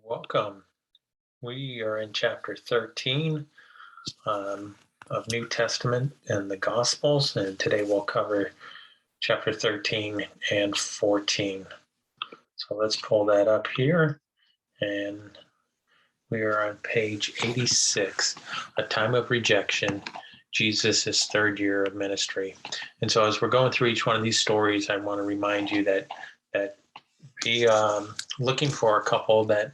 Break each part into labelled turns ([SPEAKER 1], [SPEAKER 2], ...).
[SPEAKER 1] Welcome. We are in chapter 13 of New Testament and the Gospels, and today we'll cover chapter 13 and 14. So let's pull that up here, and we are on page 86, A Time of Rejection, Jesus' third year of ministry. And so as we're going through each one of these stories, I want to remind you that be looking for a couple that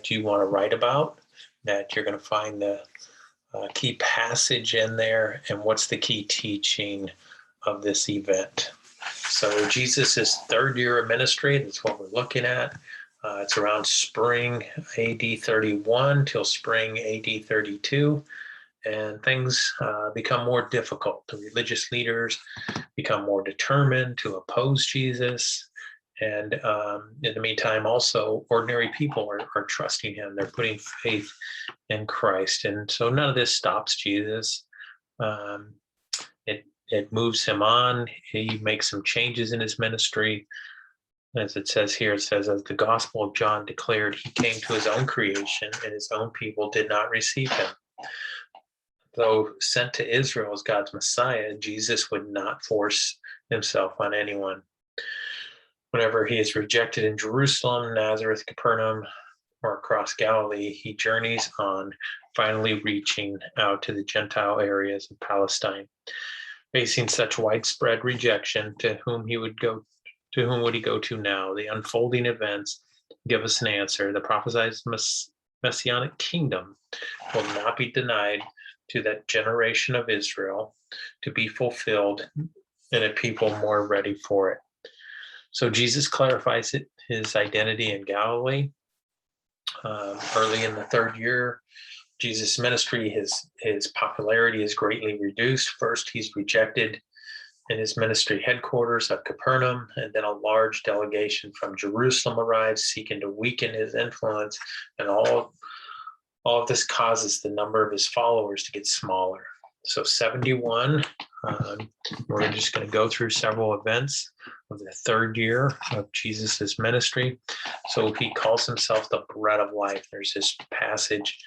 [SPEAKER 1] you want to write about, that you're going to find the key passage in there and what's the key teaching of this event. So Jesus' third year of ministry, that's what we're looking at. It's around spring AD 31 till spring AD 32, and things become more difficult. The religious leaders become more determined to oppose Jesus. And in the meantime, also, ordinary people are trusting him. They're putting faith in Christ. And so none of this stops Jesus. It moves him on. He makes some changes in his ministry. As it says here, it says, as the Gospel of John declared, he came to his own creation, and his own people did not receive him. Though sent to Israel as God's Messiah, Jesus would not force himself on anyone. Whenever he is rejected in Jerusalem, Nazareth, Capernaum, or across Galilee, he journeys on, finally reaching out to the Gentile areas of Palestine. Facing such widespread rejection, to whom would he go to now? The unfolding events give us an answer. The prophesied messianic kingdom will not be denied to that generation of Israel to be fulfilled, and a people more ready for it. So Jesus clarifies his identity in Galilee. Early in the third year, Jesus' ministry, his popularity is greatly reduced. First, he's rejected in his ministry headquarters of Capernaum, and then a large delegation from Jerusalem arrives, seeking to weaken his influence. And all of this causes the number of his followers to get smaller. So 71, we're just going to go through several events of the third year of Jesus's ministry. So he calls himself the bread of life. There's this passage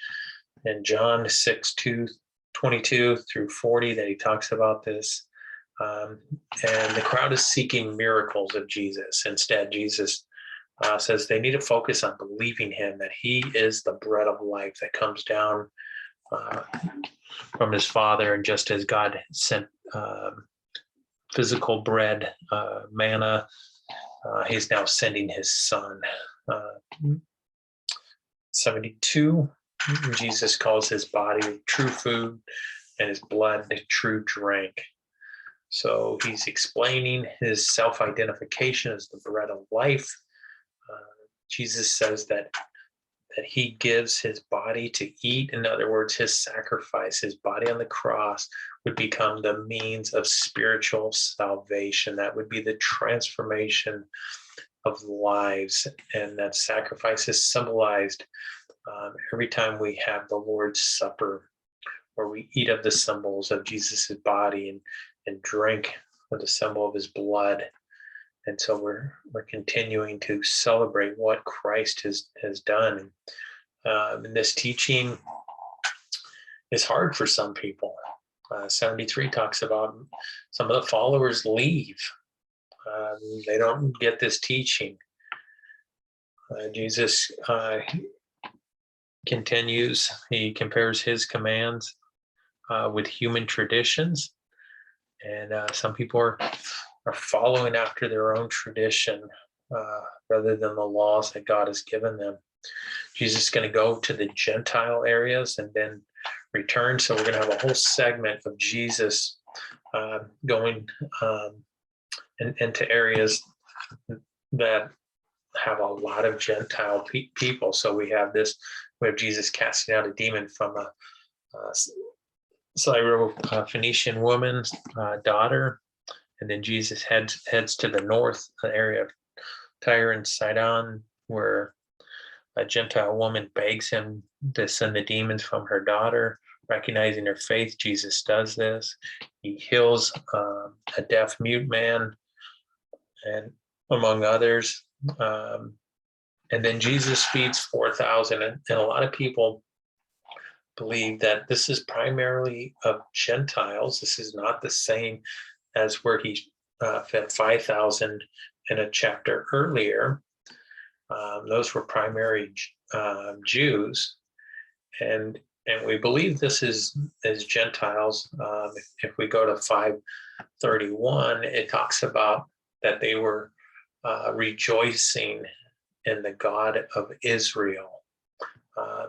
[SPEAKER 1] in John 6:22 through 40 that he talks about this. And the crowd is seeking miracles of Jesus. Instead, Jesus says they need to focus on believing him, that he is the bread of life that comes down from his Father. And just as God sent physical bread, manna, he's now sending his Son. 72, Jesus calls his body true food and his blood the true drink. So he's explaining his self-identification as the bread of life. Jesus says that he gives his body to eat. In other words, his sacrifice, his body on the cross, would become the means of spiritual salvation. That would be the transformation of lives. And that sacrifice is symbolized every time we have the Lord's Supper, where we eat of the symbols of Jesus's body and drink of the symbol of his blood. And so we're continuing to celebrate what Christ has done. And this teaching is hard for some people. 73 talks about some of the followers leave. They don't get this teaching. Jesus continues. He compares his commands with human traditions. And some people are following after their own tradition rather than the laws that God has given them. Jesus is going to go to the Gentile areas and then return. So we're going to have a whole segment of Jesus going into areas that have a lot of Gentile people. So we have Jesus casting out a demon from a Syro-Phoenician woman's daughter. And then Jesus heads to the north area of Tyre and Sidon, where a Gentile woman begs him to send the demons from her daughter. Recognizing her faith, Jesus does this. He heals a deaf mute man, and among others. And then Jesus feeds 4,000. And a lot of people believe that this is primarily of Gentiles. This is not the same as where he fed 5,000 in a chapter earlier. Those were primary Jews. And we believe this is Gentiles. If we go to 531, it talks about that they were rejoicing in the God of Israel.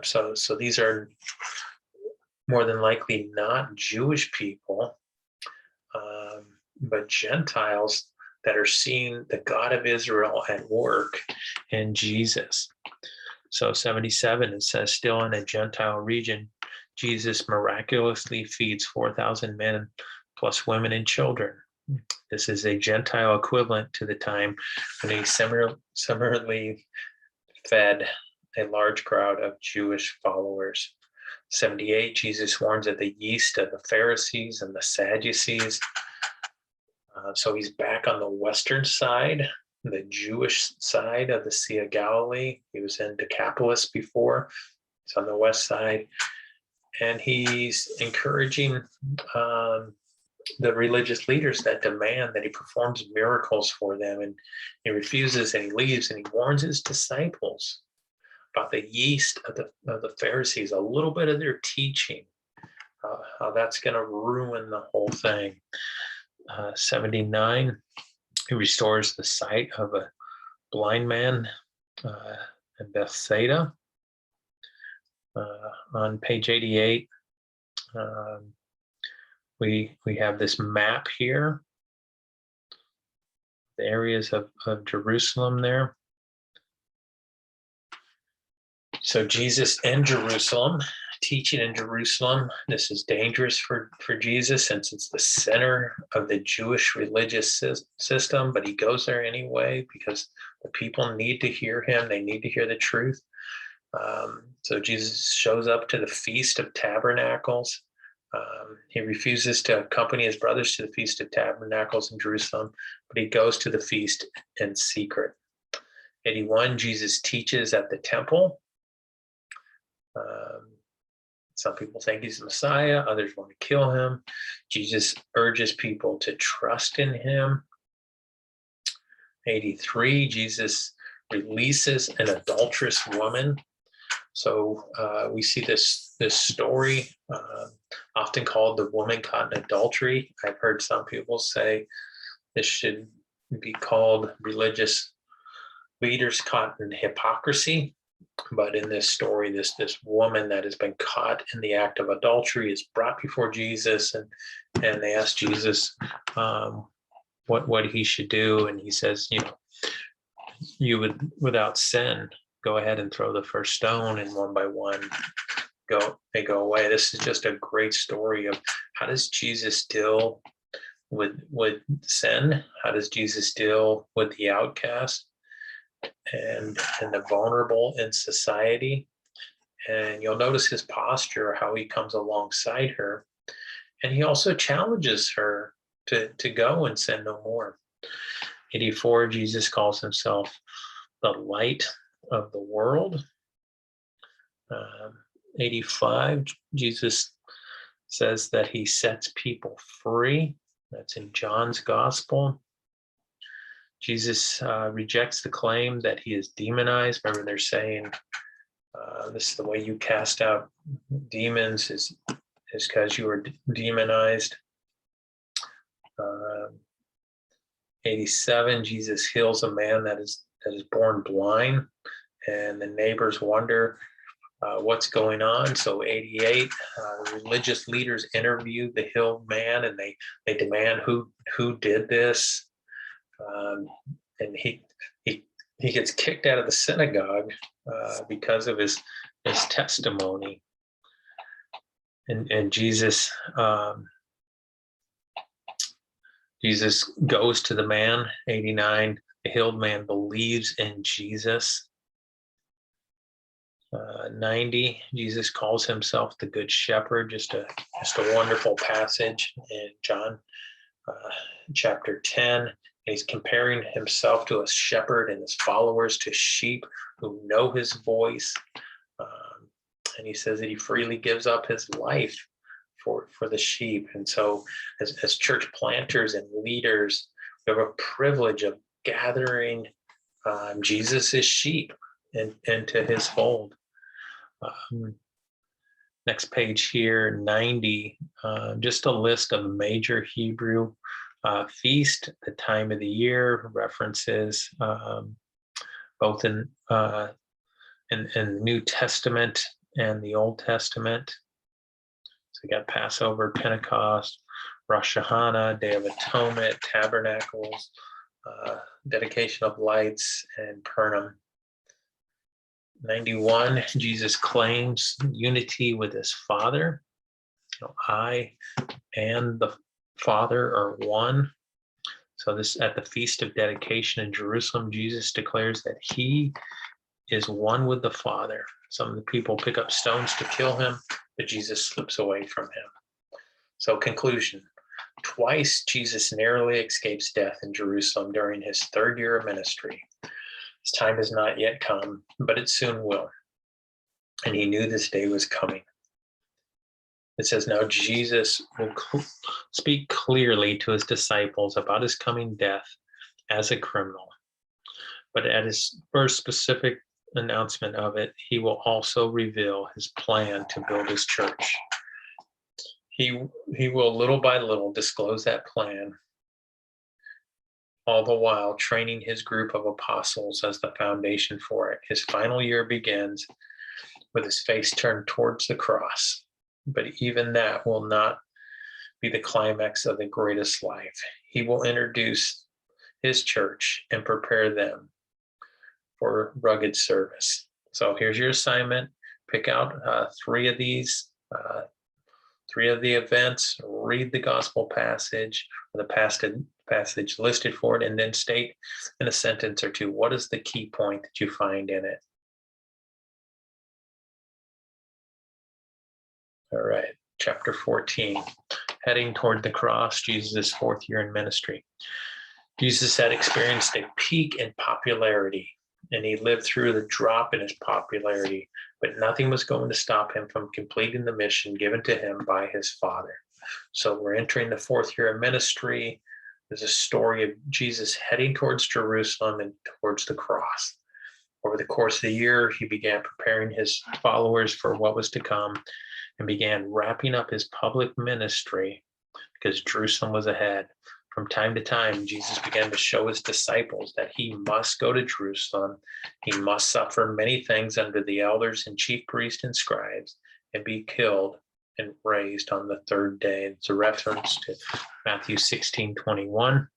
[SPEAKER 1] So these are more than likely not Jewish people, but Gentiles that are seeing the God of Israel at work in Jesus. So 77, it says, still in a Gentile region, Jesus miraculously feeds 4,000 men plus women and children. This is a Gentile equivalent to the time when he similarly fed a large crowd of Jewish followers. 78, Jesus warns of the yeast of the Pharisees and the Sadducees. So he's back on the western side, the Jewish side of the Sea of Galilee. He was in Decapolis before. It's on the west side. And he's encouraging the religious leaders that demand that he performs miracles for them. And he refuses and he leaves, and he warns his disciples about the yeast of the Pharisees, a little bit of their teaching, how that's going to ruin the whole thing. 79, he restores the sight of a blind man in Bethsaida. On page 88, we have this map here, the areas of Jerusalem there. So Jesus in Jerusalem, teaching in Jerusalem. This is dangerous for Jesus since it's the center of the Jewish religious system, but he goes there anyway because the people need to hear him. They need to hear the truth. So Jesus shows up to the Feast of Tabernacles. He refuses to accompany his brothers to the Feast of Tabernacles in Jerusalem, but he goes to the feast in secret. 81, Jesus teaches at the temple. Some people think he's the Messiah. Others want to kill him. Jesus urges people to trust in him. 83, Jesus releases an adulterous woman. So we see this story often called the woman caught in adultery. I've heard some people say this should be called religious leaders caught in hypocrisy. But in this story, this woman that has been caught in the act of adultery is brought before Jesus, and they ask Jesus what he should do, and he says, you would, without sin, go ahead and throw the first stone, and one by one they go away. This is just a great story of how does Jesus deal with sin? How does Jesus deal with the outcast and the vulnerable in society? And you'll notice his posture, how he comes alongside her, and he also challenges her to go and sin no more. 84, Jesus calls himself the light of the world. 85, Jesus says that he sets people free. That's in John's gospel. Jesus rejects the claim that he is demonized. Remember, they're saying this is the way you cast out demons is because you are demonized. 87, Jesus heals a man that is born blind, and the neighbors wonder what's going on. So 88, religious leaders interview the healed man, and they demand who did this. And he gets kicked out of the synagogue because of his testimony. And Jesus goes to the man. 89, the healed man believes in Jesus. 90, Jesus calls himself the Good Shepherd. Just a wonderful passage in John chapter 10. He's comparing himself to a shepherd and his followers to sheep who know his voice. And he says that he freely gives up his life for the sheep. And so as church planters and leaders, we have a privilege of gathering Jesus's sheep into his fold. Next page here, 90, just a list of major Hebrew feast, the time of the year, references both in the New Testament and the Old Testament. So we got Passover, Pentecost, Rosh Hashanah, Day of Atonement, Tabernacles, Dedication of Lights, and Purim. 91, Jesus claims unity with his Father. I and the Father are one. So this, at the Feast of Dedication in Jerusalem, Jesus declares that he is one with the Father. Some of the people pick up stones to kill him, but Jesus slips away from him. So conclusion, twice Jesus narrowly escapes death in Jerusalem during his third year of ministry. His time has not yet come, but it soon will. And he knew this day was coming. It says, now Jesus will speak clearly to his disciples about his coming death as a criminal. But at his first specific announcement of it, he will also reveal his plan to build his church. He will little by little disclose that plan, all the while training his group of apostles as the foundation for it. His final year begins with his face turned towards the cross, but even that will not be the climax of the greatest life. He will introduce his church and prepare them for rugged service. So here's your assignment. Pick out three of these, three of the events, read the gospel passage, or the passage listed for it, and then state in a sentence or two, what is the key point that you find in it? All right, chapter 14, heading toward the cross, Jesus' fourth year in ministry. Jesus had experienced a peak in popularity, and he lived through the drop in his popularity, but nothing was going to stop him from completing the mission given to him by his Father. So we're entering the fourth year of ministry. There's a story of Jesus heading towards Jerusalem and towards the cross. Over the course of the year, he began preparing his followers for what was to come and began wrapping up his public ministry because Jerusalem was ahead. From time to time, Jesus began to show his disciples that he must go to Jerusalem. He must suffer many things under the elders and chief priests and scribes and be killed and raised on the third day. It's a reference to Matthew 16:21.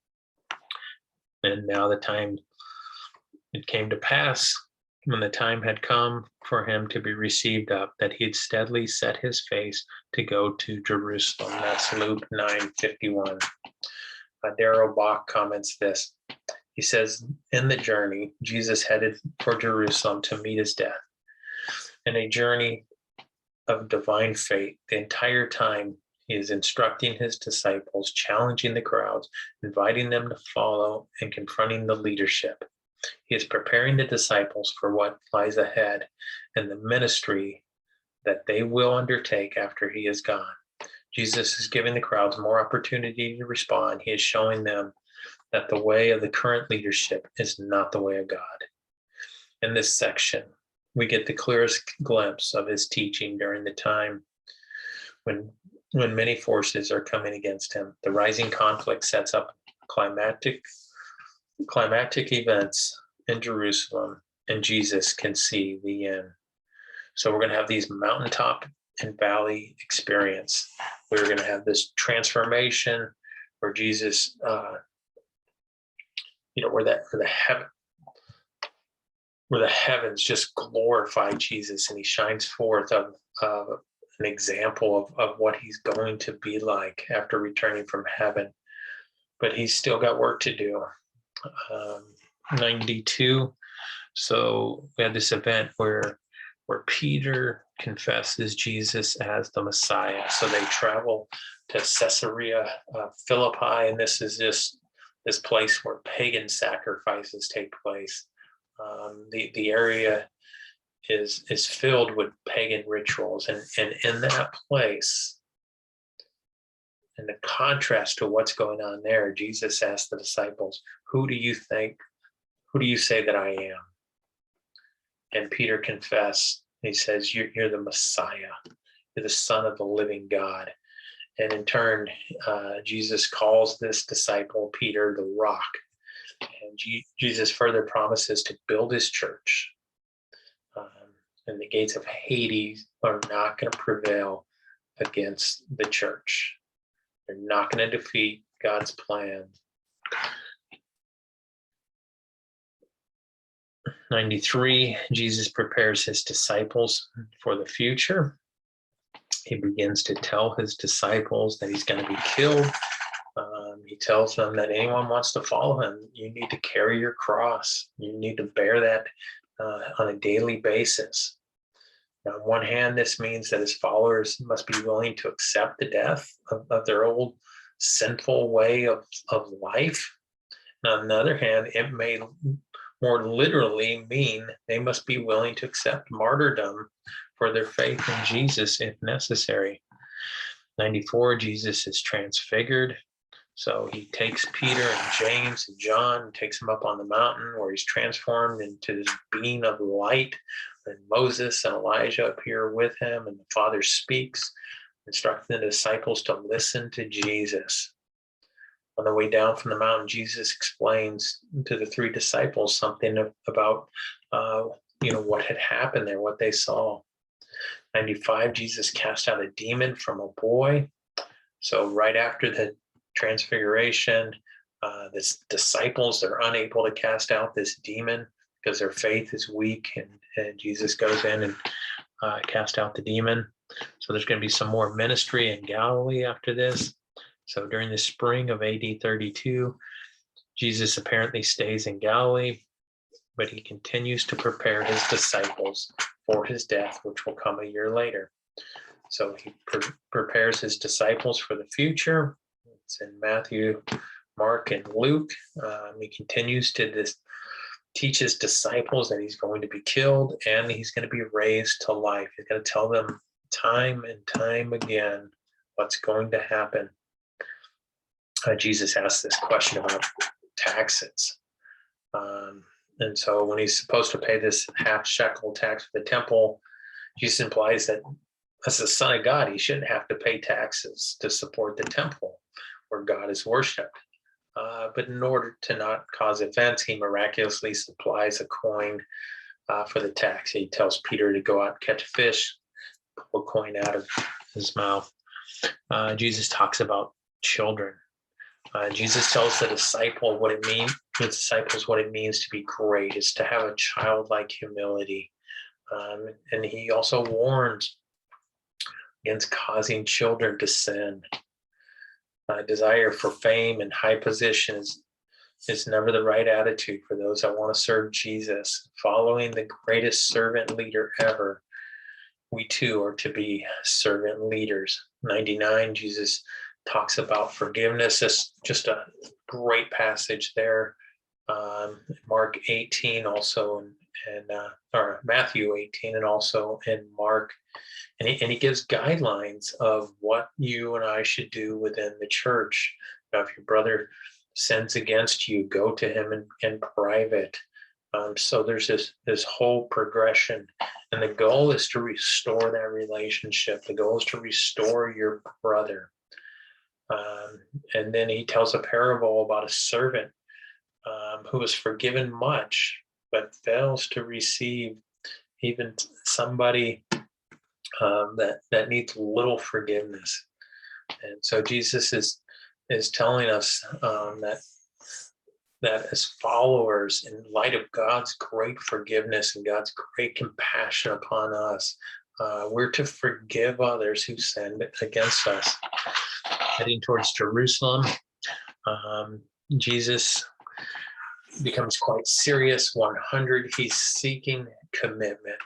[SPEAKER 1] And now the time, it came to pass when the time had come for him to be received up, that he had steadily set his face to go to Jerusalem. That's Luke 9:51. Darrell Bach comments this. He says, in the journey, Jesus headed for Jerusalem to meet his death. In a journey of divine fate, the entire time he is instructing his disciples, challenging the crowds, inviting them to follow, and confronting the leadership. He is preparing the disciples for what lies ahead and the ministry that they will undertake after he is gone. Jesus is giving the crowds more opportunity to respond. He is showing them that the way of the current leadership is not the way of God. In this section, we get the clearest glimpse of his teaching during the time when many forces are coming against him. The rising conflict sets up climactic events in Jerusalem, and Jesus can see the end. So we're going to have these mountaintop and valley experience. We're going to have this transformation where Jesus, where the heavens just glorify Jesus, and he shines forth of an example of what he's going to be like after returning from heaven. But he's still got work to do. 92. So we had this event where Peter confesses Jesus as the Messiah. So they travel to Caesarea Philippi, and this is just this place where pagan sacrifices take place. The area is filled with pagan rituals, and in that place, in the contrast to what's going on there, Jesus asked the disciples, who do you say that I am? And Peter confessed. He says, you're the Messiah. You're the Son of the living God. And in turn, Jesus calls this disciple, Peter, the rock. And Jesus further promises to build his church. And the gates of Hades are not going to prevail against the church. They're not going to defeat God's plan. 93, Jesus prepares his disciples for the future. He begins to tell his disciples that he's going to be killed. He tells them that anyone wants to follow him, you need to carry your cross. You need to bear that on a daily basis. Now, on one hand, this means that his followers must be willing to accept the death of their old sinful way of life. And on the other hand, it may more literally mean they must be willing to accept martyrdom for their faith in Jesus if necessary. 94, Jesus is transfigured. So he takes Peter and James and John, takes them up on the mountain where he's transformed into this being of light. And Moses and Elijah appear with him, and the Father speaks, instructing the disciples to listen to Jesus. On the way down from the mountain, Jesus explains to the three disciples something about what had happened there, what they saw. 95, Jesus cast out a demon from a boy. So right after the transfiguration, the disciples are unable to cast out this demon because their faith is weak, and Jesus goes in and cast out the demon. So there's going to be some more ministry in Galilee after this. So during the spring of AD 32, Jesus apparently stays in Galilee, but he continues to prepare his disciples for his death, which will come a year later. So he prepares his disciples for the future. It's in Matthew, Mark, and Luke. He continues to teach his disciples that he's going to be killed and he's going to be raised to life. He's going to tell them time and time again what's going to happen. Jesus asked this question about taxes. And so when he's supposed to pay this half shekel tax for the temple, Jesus implies that as the Son of God, he shouldn't have to pay taxes to support the temple where God is worshipped. But in order to not cause offense, he miraculously supplies a coin for the tax. He tells Peter to go out and catch a fish, pull a coin out of his mouth. Jesus talks about children. Jesus tells the disciples what it means to be great, is to have a childlike humility. And he also warns against causing children to sin. Desire for fame and high position is never the right attitude for those that want to serve Jesus. Following the greatest servant leader ever, we too are to be servant leaders. 99, Jesus talks about forgiveness. It's just a great passage there. Mark 18 also, or Matthew 18, and also in Mark. And he gives guidelines of what you and I should do within the church. Now, if your brother sins against you, go to him in private. So there's this whole progression. And the goal is to restore that relationship. The goal is to restore your brother. And then he tells a parable about a servant who is forgiven much, but fails to receive even somebody that needs little forgiveness. And so Jesus is telling us that as followers, in light of God's great forgiveness and God's great compassion upon us, we're to forgive others who sinned against us. Heading towards Jerusalem, Jesus becomes quite serious. 100, he's seeking commitment.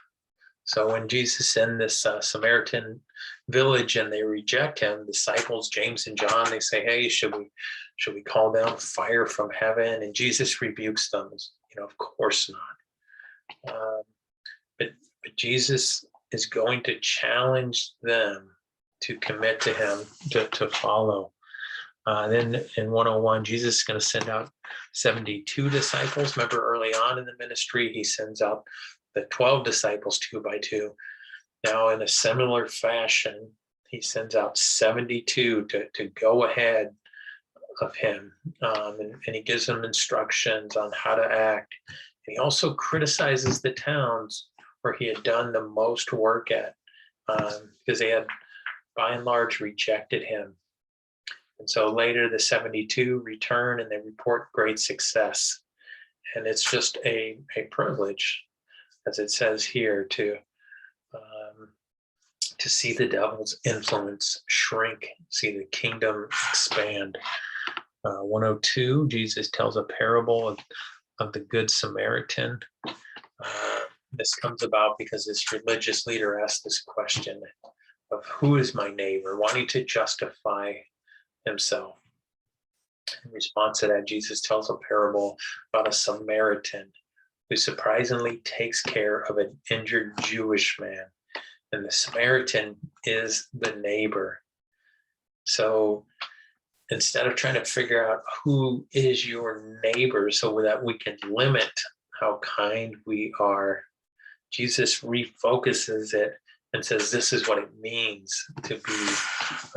[SPEAKER 1] So when Jesus in this Samaritan village and they reject him, disciples James and John, they say, "Hey, should we call down fire from heaven?" And Jesus rebukes them. Of course not. But Jesus is going to challenge them to commit to him, to follow. Then in 101, Jesus is going to send out 72 disciples. Remember, early on in the ministry, he sends out the 12 disciples 2 by 2. Now, in a similar fashion, he sends out 72 to go ahead of him, and he gives them instructions on how to act. And he also criticizes the towns where he had done the most work at, because they had, by and large, rejected him. And so later the 72 return and they report great success. And it's just a privilege, as it says here, to see the devil's influence shrink, see the kingdom expand. 102, Jesus tells a parable of the Good Samaritan. This comes about because this religious leader asked this question of who is my neighbor, wanting to justify himself. In response to that, Jesus tells a parable about a Samaritan who surprisingly takes care of an injured Jewish man. And the Samaritan is the neighbor. So instead of trying to figure out who is your neighbor so that we can limit how kind we are, Jesus refocuses it and says, this is what it means to be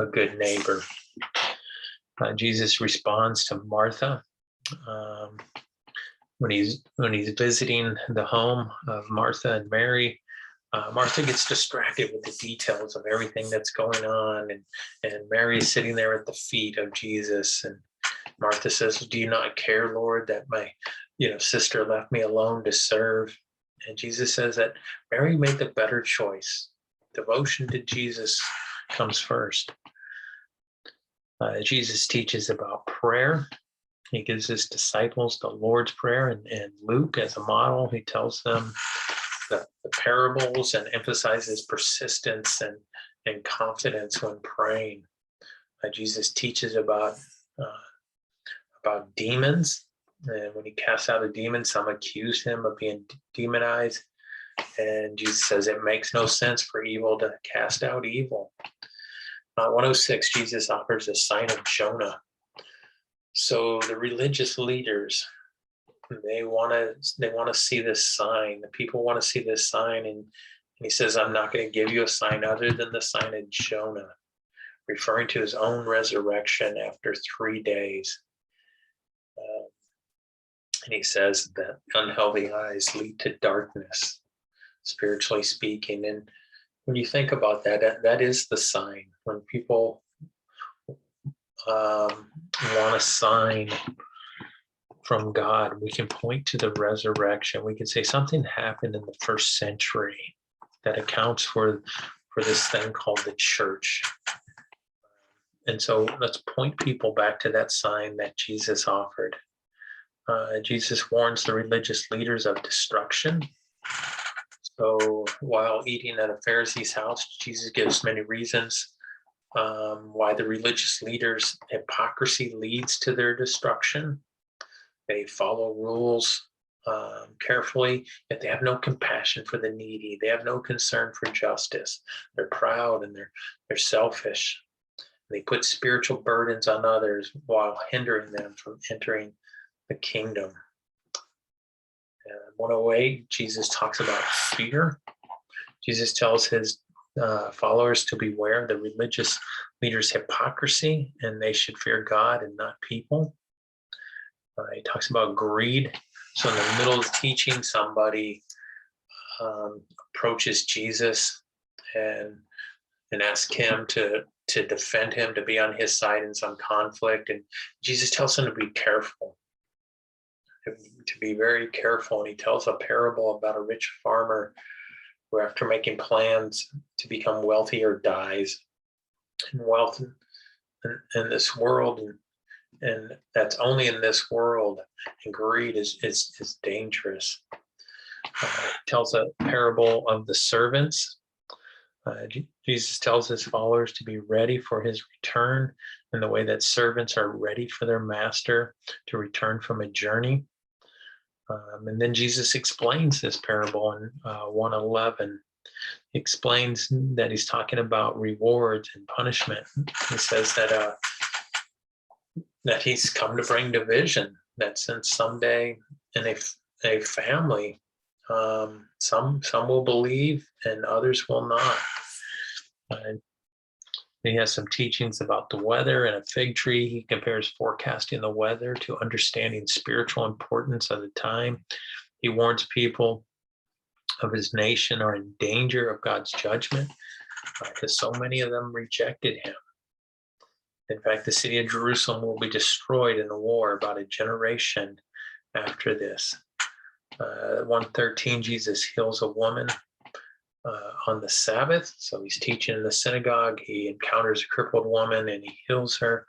[SPEAKER 1] a good neighbor. Jesus responds to Martha when he's visiting the home of Martha and Mary. Martha gets distracted with the details of everything that's going on, and Mary is sitting there at the feet of Jesus. And Martha says, "Do you not care, Lord, that my sister left me alone to serve?" And Jesus says that Mary made the better choice. Devotion to Jesus comes first. Jesus teaches about prayer. He gives his disciples the Lord's Prayer, and Luke as a model. He tells them the parables and emphasizes persistence and confidence when praying. Jesus teaches about demons, and when he casts out a demon, some accuse him of being demonized, and Jesus says it makes no sense for evil to cast out evil. 106, Jesus offers a sign of Jonah. So the religious leaders, they want to see this sign. The people want to see this sign, and he says, "I'm not going to give you a sign other than the sign of Jonah," referring to his own resurrection after 3 days. And he says that unhealthy eyes lead to darkness, spiritually speaking. And when you think about that, that is the sign. When people want a sign from God, we can point to the resurrection. We can say something happened in the first century that accounts for this thing called the church. And so let's point people back to that sign that Jesus offered. Jesus warns the religious leaders of destruction. So while eating at a Pharisee's house, Jesus gives many reasons why the religious leaders' hypocrisy leads to their destruction. They follow rules carefully, yet they have no compassion for the needy. They have no concern for justice. They're proud and they're selfish. They put spiritual burdens on others while hindering them from entering the kingdom. 108, Jesus talks about fear. Jesus tells his followers to beware of the religious leaders' hypocrisy, and they should fear God and not people. He talks about greed. So in the middle of the teaching, somebody approaches Jesus and asks him to defend him, to be on his side in some conflict. And Jesus tells him to be careful, to be very careful. And he tells a parable about a rich farmer who, after making plans to become wealthier, dies. And wealth in this world, and that's only in this world, and greed is dangerous. tells a parable of the servants. Jesus tells his followers to be ready for his return in the way that servants are ready for their master to return from a journey. And then Jesus explains this parable in 1:11. He explains that he's talking about rewards and punishment. He says that he's come to bring division, that since someday in a family, some will believe and others will not. He has some teachings about the weather and a fig tree. He compares forecasting the weather to understanding spiritual importance of the time. He warns people of his nation are in danger of God's judgment because so many of them rejected him. In fact, the city of Jerusalem will be destroyed in a war about a generation after this. 1:13, Jesus heals a woman on the Sabbath. So he's teaching in the synagogue. He encounters a crippled woman and he heals her.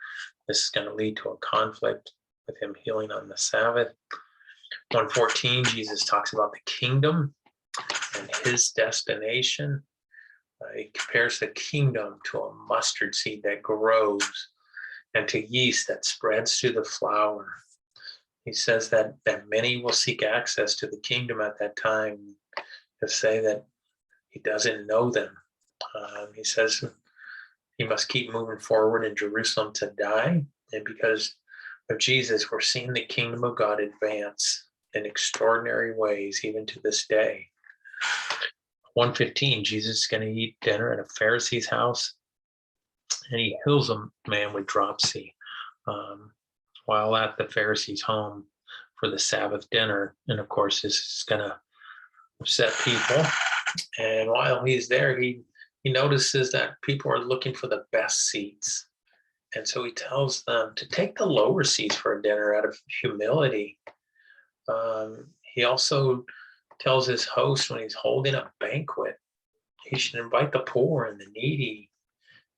[SPEAKER 1] This is going to lead to a conflict with him healing on the Sabbath. 1:14, Jesus talks about the kingdom and his destination. He compares the kingdom to a mustard seed that grows and to yeast that spreads through the flour. He says that many will seek access to the kingdom at that time to say that he doesn't know them. He says he must keep moving forward in Jerusalem to die. And because of Jesus, we're seeing the kingdom of God advance in extraordinary ways, even to this day. 1:15, Jesus is going to eat dinner at a Pharisee's house, and he heals a man with dropsy while at the Pharisee's home for the Sabbath dinner. And of course, this is going to upset people. And while he's there, he notices that people are looking for the best seats. And so he tells them to take the lower seats for a dinner out of humility. He also tells his host when he's holding a banquet, he should invite the poor and the needy.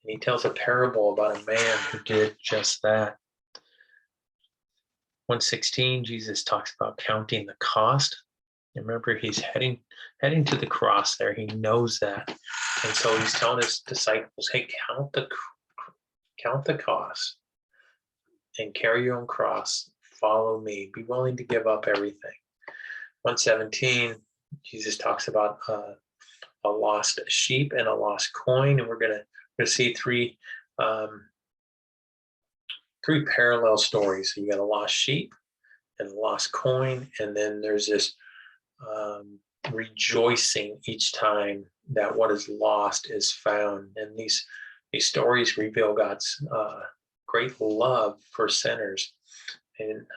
[SPEAKER 1] And he tells a parable about a man who did just that. 1:16, Jesus talks about counting the cost. Remember, he's heading to the cross there. He knows that. And so he's telling his disciples, hey, count the cost and carry your own cross. Follow me. Be willing to give up everything. 1:17, Jesus talks about a lost sheep and a lost coin. And we're going to see three parallel stories. So you got a lost sheep and a lost coin. And then there's this rejoicing each time that what is lost is found. And these stories reveal God's great love for sinners. And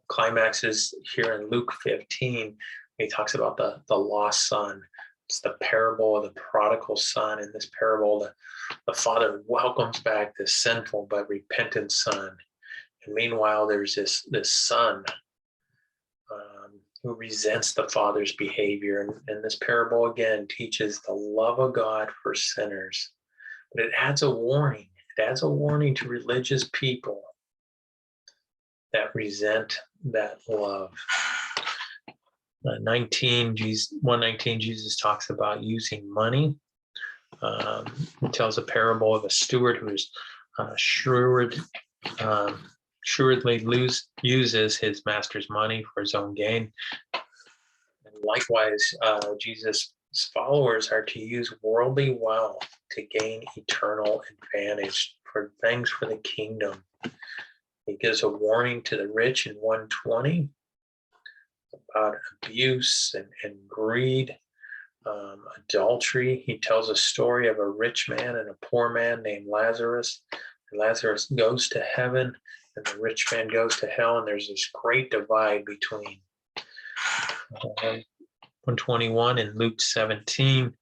[SPEAKER 1] climaxes here in Luke 15. He talks about the lost son. It's the parable of the prodigal son. In this parable, the father welcomes back this sinful but repentant son. And meanwhile, there's this son who resents the father's behavior. And this parable again teaches the love of God for sinners. But it adds a warning. It adds a warning to religious people that resent that love. 1:19, Jesus talks about using money. He tells a parable of a steward who is shrewdly uses his master's money for his own gain. And likewise, Jesus' followers are to use worldly wealth to gain eternal advantage for things for the kingdom. He gives a warning to the rich in 1:20 about abuse and greed, adultery. He tells a story of a rich man and a poor man named Lazarus. And Lazarus goes to heaven and the rich man goes to hell. And there's this great divide between 121 and Luke 17.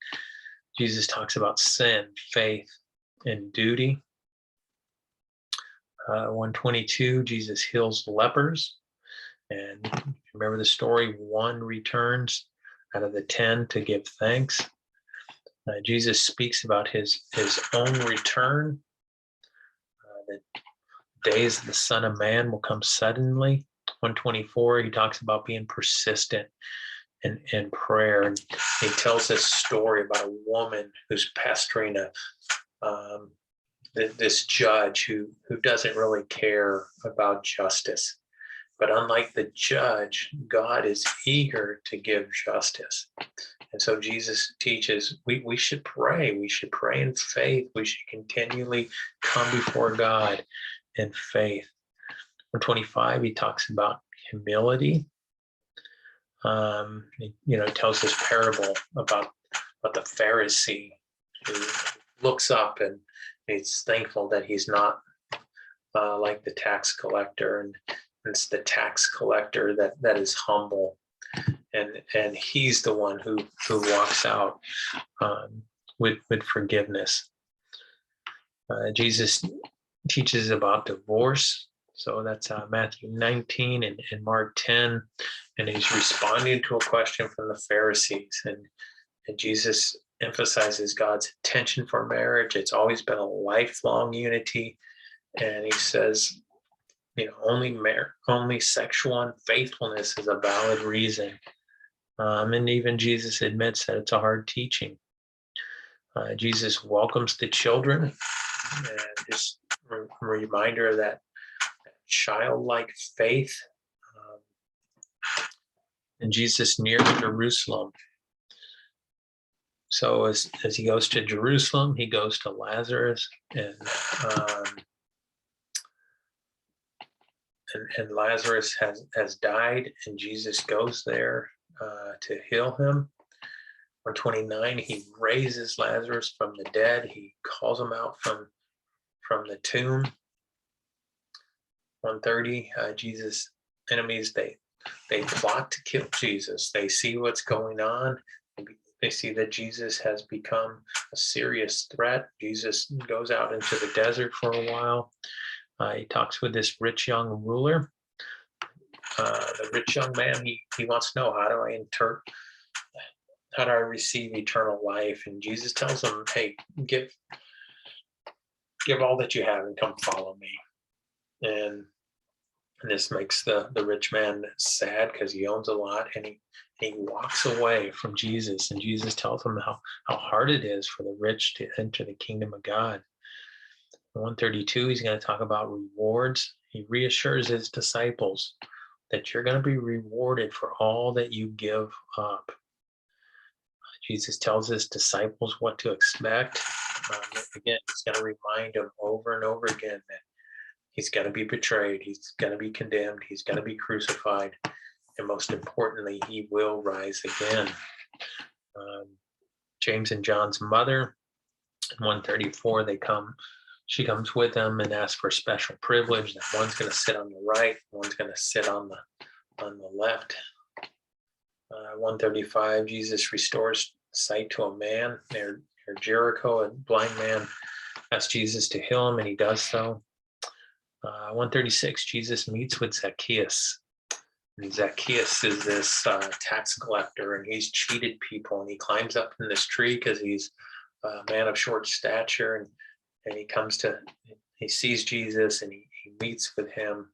[SPEAKER 1] Jesus talks about sin, faith, and duty. 122, Jesus heals lepers. And remember the story, one returns out of the 10 to give thanks. Jesus speaks about his own return. The days of the Son of Man will come suddenly. 124, he talks about being persistent and prayer. And he tells this story about a woman who's pestering this judge who doesn't really care about justice. But unlike the judge, God is eager to give justice. And so Jesus teaches we should pray. We should pray in faith. We should continually come before God in faith. In 25, he talks about humility. Tells this parable about the Pharisee who looks up and he's thankful that he's not like the tax collector, and it's the tax collector that is humble, and he's the one who walks out with forgiveness. Jesus teaches about divorce. So that's Matthew 19 and Mark 10. And he's responding to a question from the Pharisees. And Jesus emphasizes God's intention for marriage. It's always been a lifelong unity. And he says, only sexual unfaithfulness is a valid reason. And even Jesus admits that it's a hard teaching. Jesus welcomes the children, and just a reminder of that childlike faith. And Jesus nears Jerusalem. So as he goes to Jerusalem, he goes to Lazarus, and Lazarus has died, and Jesus goes there to heal him. 129, he raises Lazarus from the dead. He calls him out from the tomb. 130, Jesus' enemies, they plot to kill Jesus. They see what's going on. They see that Jesus has become a serious threat. Jesus goes out into the desert for a while. He talks with this rich young ruler. The rich young man, he wants to know, how do I receive eternal life? And Jesus tells him, hey, give all that you have and come follow me. And this makes the rich man sad because he owns a lot, and he walks away from Jesus. And Jesus tells him how hard it is for the rich to enter the kingdom of God. 132, he's going to talk about rewards. He reassures his disciples that you're going to be rewarded for all that you give up. Jesus tells his disciples what to expect. Again, he's going to remind them over and over again that he's going to be betrayed, he's going to be condemned, he's going to be crucified, and most importantly, he will rise again. James and John's mother, in 134, she comes with them and asks for special privilege, that one's going to sit on the right, one's going to sit on the left. 135, Jesus restores sight to a man near Jericho. A blind man asks Jesus to heal him, and he does so. 136, Jesus meets with Zacchaeus. And Zacchaeus is this tax collector, and he's cheated people, and he climbs up in this tree because he's a man of short stature, and he sees Jesus, and he meets with him.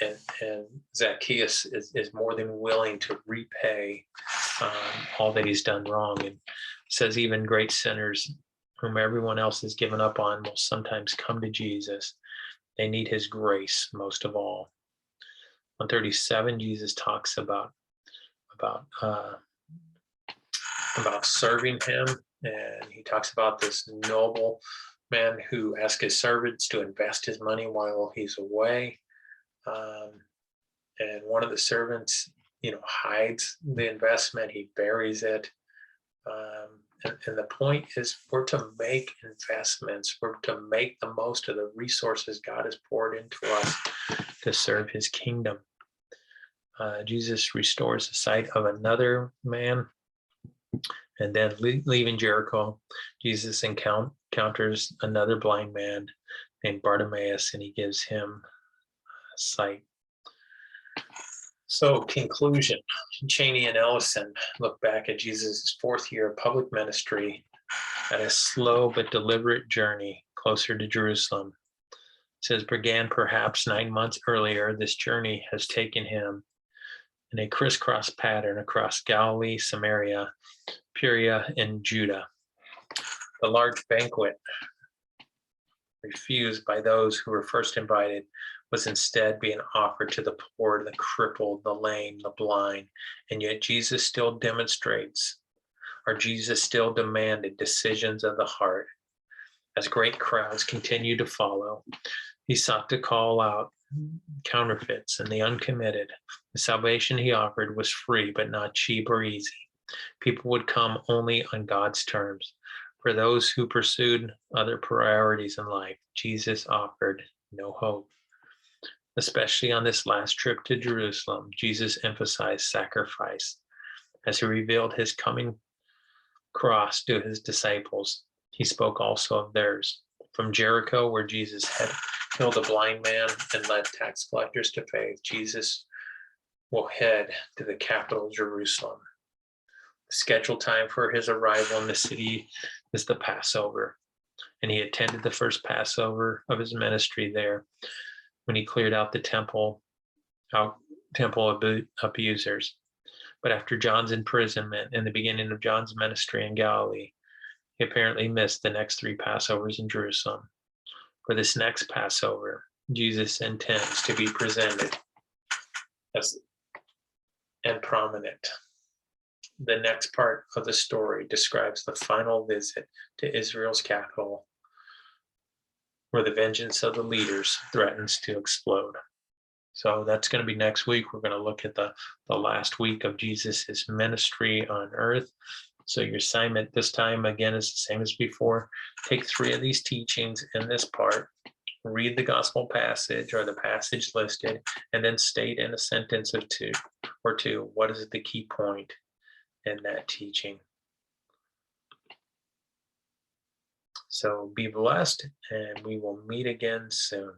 [SPEAKER 1] And Zacchaeus is more than willing to repay all that he's done wrong. And says even great sinners whom everyone else has given up on will sometimes come to Jesus. They need his grace most of all. 137, Jesus talks about serving him, and he talks about this noble man who asked his servants to invest his money while he's away. And one of the servants, hides the investment, he buries it. And the point is, we're to make investments. We're to make the most of the resources God has poured into us to serve his kingdom. Jesus restores the sight of another man. And then leaving Jericho, Jesus encounters another blind man named Bartimaeus, and he gives him sight. So, conclusion. Cheney and Ellison look back at Jesus' fourth year of public ministry at a slow but deliberate journey closer to Jerusalem. It says, began perhaps 9 months earlier, this journey has taken him in a crisscross pattern across Galilee, Samaria, Perea, and Judah. The large banquet, refused by those who were first invited, was instead being offered to the poor, the crippled, the lame, the blind. And yet Jesus still demonstrates, or Jesus still demanded decisions of the heart. As great crowds continued to follow, he sought to call out counterfeits and the uncommitted. The salvation he offered was free, but not cheap or easy. People would come only on God's terms. For those who pursued other priorities in life, Jesus offered no hope. Especially on this last trip to Jerusalem, Jesus emphasized sacrifice. As he revealed his coming cross to his disciples, he spoke also of theirs. From Jericho, where Jesus had healed a blind man and led tax collectors to faith, Jesus will head to the capital, Jerusalem. The scheduled time for his arrival in the city is the Passover, and he attended the first Passover of his ministry there when he cleared out the temple abusers. But after John's imprisonment and the beginning of John's ministry in Galilee, he apparently missed the next 3 Passovers in Jerusalem. For this next Passover, Jesus intends to be presented as and prominent. The next part of the story describes the final visit to Israel's capital, where the vengeance of the leaders threatens to explode. So that's going to be next week. We're going to look at the last week of Jesus' ministry on earth. So your assignment this time, again, is the same as before. Take 3 of these teachings in this part, read the gospel passage or the passage listed, and then state in a sentence or two what is the key point in that teaching. So be blessed, and we will meet again soon.